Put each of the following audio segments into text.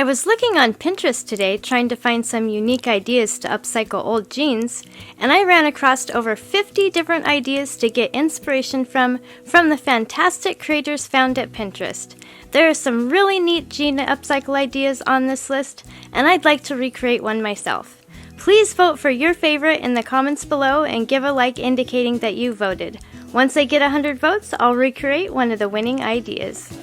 I was looking on Pinterest today trying to find some unique ideas to upcycle old jeans, and I ran across over 50 different ideas to get inspiration from the fantastic creators found at Pinterest. There are some really neat jean upcycle ideas on this list, and I'd like to recreate one myself. Please vote for your favorite in the comments below and give a like indicating that you voted. Once I get 100 votes, I'll recreate one of the winning ideas.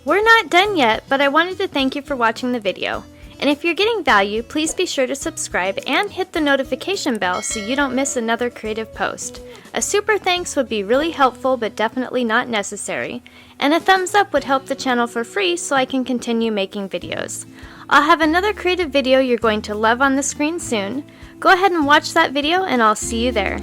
We're not done yet, but I wanted to thank you for watching the video. And if you're getting value, please be sure to subscribe and hit the notification bell so you don't miss another creative post. A super thanks would be really helpful but definitely not necessary. And a thumbs up would help the channel for free so I can continue making videos. I'll have another creative video you're going to love on the screen soon. Go ahead and watch that video and I'll see you there.